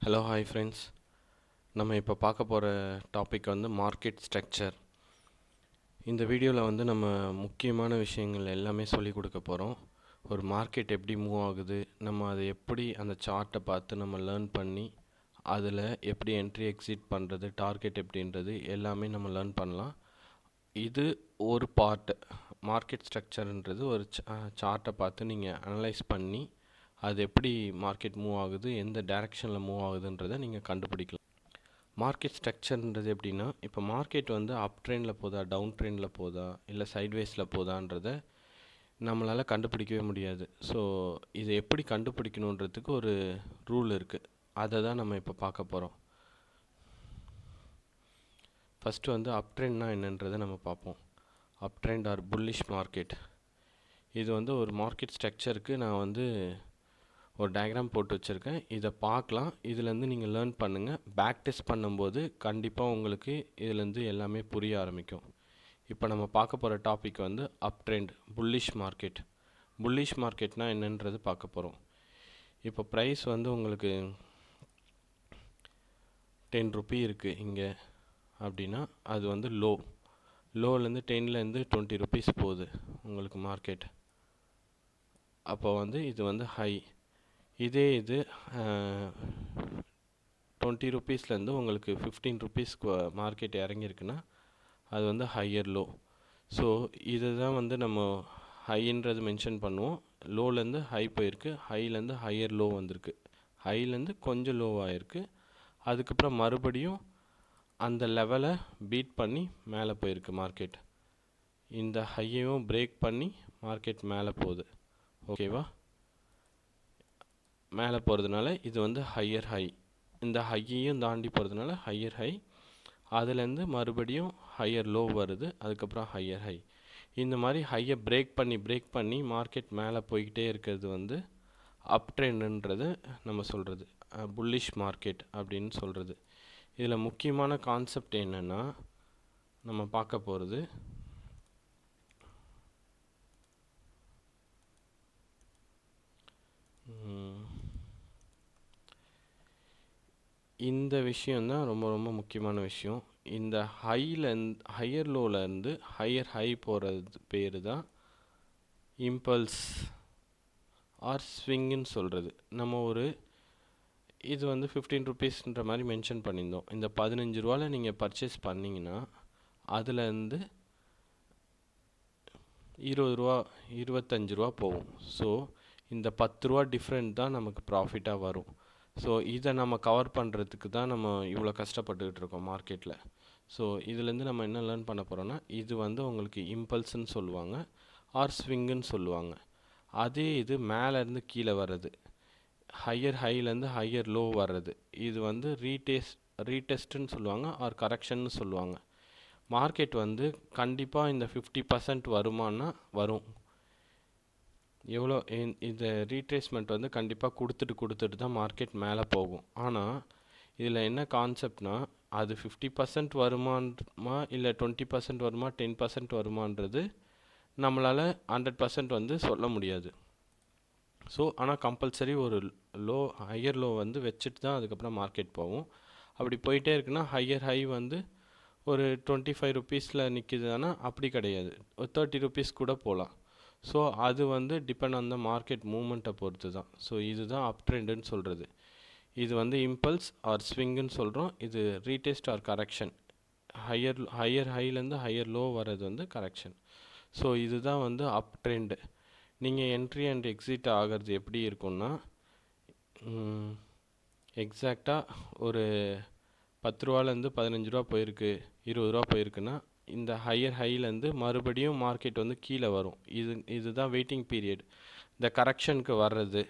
Hello hi friends. நம்ம இப்போ பார்க்க போகிற டாபிக் வந்து மார்க்கெட் ஸ்ட்ரக்சர். இந்த வீடியோவில் வந்து நம்ம முக்கியமான விஷயங்கள் எல்லாமே சொல்லி கொடுக்க போகிறோம். ஒரு மார்க்கெட் எப்படி மூவ் ஆகுது, நம்ம அதை எப்படி அந்த சார்ட்டை பார்த்து நம்ம லேர்ன் பண்ணி அதில் எப்படி என்ட்ரி எக்ஸிட் பண்ணுறது, டார்கெட் எப்படின்றது எல்லாமே நம்ம லேர்ன் பண்ணலாம். இது ஒரு பார்ட். மார்க்கெட் ஸ்ட்ரக்சர்ன்றது ஒரு சார்ட்டை பார்த்து நீங்கள் அனலைஸ் பண்ணி அது எப்படி மார்க்கெட் மூவ் ஆகுது, எந்த டைரெக்ஷனில் மூவ் ஆகுதுன்றதை நீங்கள் கண்டுபிடிக்கலாம். மார்க்கெட் ஸ்ட்ரக்சர்ன்றது எப்படின்னா, இப்போ மார்க்கெட் வந்து அப் ட்ரெண்டில் போதா, டவுன் ட்ரெண்டில் போதா, இல்லை சைட்வேஸில் போதான்றதை நம்மளால் கண்டுபிடிக்கவே முடியாது. ஸோ இதை எப்படி கண்டுபிடிக்கணுன்றதுக்கு ஒரு ரூல் இருக்குது. அதை தான் நம்ம இப்போ பார்க்க போகிறோம். ஃபஸ்ட்டு வந்து அப் ட்ரெண்ட்னா என்னன்றதை நம்ம பார்ப்போம். அப் ட்ரெண்ட் ஆர் புல்லிஷ் மார்க்கெட். இது வந்து ஒரு மார்க்கெட் ஸ்ட்ரக்சருக்கு நான் வந்து ஒரு டயக்ராம் போட்டு வச்சுருக்கேன். இதை பார்க்கலாம். இதுலேருந்து நீங்கள் லேர்ன் பண்ணுங்கள். பேக் டெஸ்ட் பண்ணும்போது கண்டிப்பாக உங்களுக்கு இதுலேருந்து எல்லாமே புரிய ஆரம்பிக்கும். இப்போ நம்ம பார்க்க போகிற டாபிக் வந்து up trend, bullish market. Bullish மார்க்கெட்னால் என்னன்றது பார்க்க போகிறோம். இப்போ ப்ரைஸ் வந்து உங்களுக்கு 10 ரூபி இருக்குது இங்கே அப்படின்னா அது வந்து லோலேருந்து 10லேருந்து 20 ருபீஸ் போகுது உங்களுக்கு மார்க்கெட். அப்போ வந்து இது வந்து ஹை. இதே இது 20 ருபீஸ்லேருந்து உங்களுக்கு 15 ருபீஸ்க்கு மார்க்கெட் இறங்கியிருக்குன்னா அது வந்து ஹையர் லோ. ஸோ இது தான் வந்து நம்ம ஹைன்றது மென்ஷன் பண்ணுவோம். லோலேருந்து ஹை போயிருக்கு, ஹைலேருந்து ஹையர் லோ வந்திருக்கு, ஹைலேருந்து கொஞ்சம் லோ ஆகிருக்கு. அதுக்கப்புறம் மறுபடியும் அந்த லெவலை பீட் பண்ணி மேலே போயிருக்கு மார்க்கெட். இந்த ஹையையும் பிரேக் பண்ணி மார்க்கெட் மேலே போகுது. ஓகேவா? மேலே போகிறதுனால இது வந்து ஹையர் ஹை. இந்த ஹையையும் தாண்டி போகிறதுனால ஹையர் ஹை. அதுலேருந்து மறுபடியும் ஹையர் லோ வருது, அதுக்கப்புறம் ஹையர் ஹை. இந்த மாதிரி ஹையை பிரேக் பண்ணி மார்க்கெட் மேலே போய்கிட்டே இருக்கிறது வந்து அப் ட்ரெண்டுன்றது நம்ம சொல்கிறது, புல்லிஷ் மார்க்கெட் அப்படின்னு சொல்கிறது. இதில் முக்கியமான கான்செப்ட் என்னென்னா, நம்ம பார்க்க போகிறது இந்த விஷயந்தான் ரொம்ப ரொம்ப முக்கியமான விஷயம். இந்த ஹையர் லோலேருந்து ஹையர் ஹை போகிறது பேர் தான் இம்பல்ஸ் ஆர் ஸ்விங்குன்னு சொல்கிறது. நம்ம இது வந்து 15 ருபீஸ்ன்ற மாதிரி மென்ஷன் பண்ணியிருந்தோம். இந்த 15 ரூபாவில் நீங்கள் பர்ச்சேஸ் பண்ணிங்கன்னா அதுலேருந்து 20 ரூபா 25 ரூபா போகும். ஸோ இந்த 10 ரூபா டிஃப்ரெண்ட் தான் நமக்கு ப்ராஃபிட்டாக வரும். ஸோ இதை நம்ம கவர் பண்ணுறதுக்கு தான் நம்ம இவ்வளோ கஷ்டப்பட்டுக்கிட்டு இருக்கோம் மார்க்கெட்டில். ஸோ இதுலேருந்து நம்ம என்ன லேர்ன் பண்ண போகிறோன்னா, இது வந்து உங்களுக்கு இம்பல்ஸ்ன்னு சொல்லுவாங்க ஆர் ஸ்விங்குன்னு சொல்லுவாங்க. அதே இது மேலேருந்து கீழே வர்றது, ஹையர் ஹைலேருந்து ஹையர் லோ வர்றது, இது வந்து ரீடெஸ்ட்டுன்னு சொல்லுவாங்க ஆர் கரெக்ஷன்னு சொல்லுவாங்க. மார்க்கெட் வந்து கண்டிப்பாக இந்த 50% வருமானா வரும். எவ்வளோ இந்த ரீட்ரேஸ்மெண்ட் வந்து கண்டிப்பாக கொடுத்துட்டு தான் மார்க்கெட் மேலே போகும். ஆனால் இதில் என்ன கான்செப்ட்னா, அது 50% வருமானமா இல்லை 20% வருமா 10% வருமானது நம்மளால் 100% வந்து சொல்ல முடியாது. ஸோ ஆனால் கம்பல்சரி ஒரு ஹையர் லோ வந்து வச்சுட்டு தான் அதுக்கப்புறம் மார்க்கெட் போகும். அப்படி போயிட்டே இருக்குன்னா ஹையர் ஹை வந்து ஒரு 25 ருபீஸில் நிற்கிதுன்னா அப்படி கிடையாது, ஒரு 30 ருபீஸ் கூட போகலாம். ஸோ அது வந்து டிபெண்ட் ஆன் த மார்க்கெட் மூமெண்ட்டை பொறுத்து தான். ஸோ இதுதான் அப் ட்ரெண்டுன்னு சொல்கிறது. இது வந்து இம்பல்ஸ் ஆர் ஸ்விங்குன்னு சொல்கிறோம். இது ரீடெஸ்ட் ஆர் கரெக்ஷன். ஹையர் ஹைலேருந்து ஹையர் லோ வர்றது வந்து கரெக்ஷன். ஸோ இதுதான் வந்து அப் ட்ரெண்டு. நீங்கள் என்ட்ரி அண்ட் எக்ஸிட் ஆகிறது எப்படி இருக்குன்னா, எக்ஸாக்டாக ஒரு 10 ரூபாலேருந்து 15 ரூபா போயிருக்கு, 20 ரூபா போயிருக்குன்னா இந்த ஹையர் ஹைலேருந்து மறுபடியும் மார்க்கெட் வந்து கீழே வரும். இதுதான் வெயிட்டிங் பீரியட், இந்த கரெக்ஷனுக்கு வர்றது.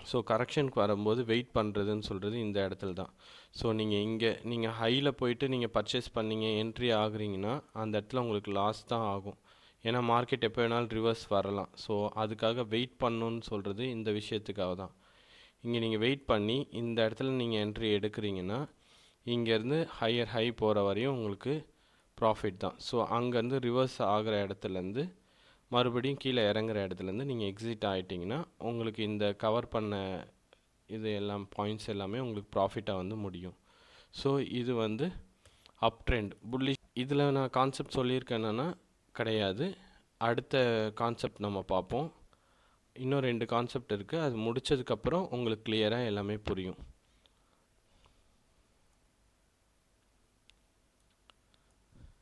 ஸோ கரெக்ஷனுக்கு வரும்போது வெயிட் பண்ணுறதுன்னு சொல்கிறது இந்த இடத்துல தான். ஸோ நீங்கள் ஹையில் போயிட்டு நீங்கள் பர்ச்சேஸ் பண்ணிங்க, என்ட்ரி ஆகுறீங்கன்னா அந்த இடத்துல உங்களுக்கு லாஸ் தான் ஆகும். ஏன்னா மார்க்கெட் எப்போ வேணாலும் ரிவர்ஸ் வரலாம். ஸோ அதுக்காக வெயிட் பண்ணணுன்னு சொல்கிறது இந்த விஷயத்துக்காக தான். இங்கே நீங்கள் வெயிட் பண்ணி இந்த இடத்துல நீங்கள் என்ட்ரி எடுக்கிறீங்கன்னா இங்கேருந்து ஹையர் ஹை போகிற வரையும் உங்களுக்கு ப்ராஃபிட் தான். ஸோ அங்கேருந்து ரிவர்ஸ் ஆகிற இடத்துலேருந்து மறுபடியும் கீழே இறங்குற இடத்துலேருந்து நீங்கள் எக்ஸிட் ஆகிட்டிங்கன்னா உங்களுக்கு இந்த கவர் பண்ண இது எல்லாம் பாயிண்ட்ஸ் எல்லாமே உங்களுக்கு ப்ராஃபிட்டாக வந்து முடியும். ஸோ இது வந்து அப் ட்ரெண்ட் புல்லிஷ். இதில் நான் கான்செப்ட் சொல்லியிருக்கேன் என்னென்னா கிடையாது. அடுத்த கான்செப்ட் நம்ம பார்ப்போம். இன்னும் 2 கான்செப்ட் இருக்குது. அது முடித்ததுக்கப்புறம் உங்களுக்கு கிளியராக எல்லாமே புரியும்.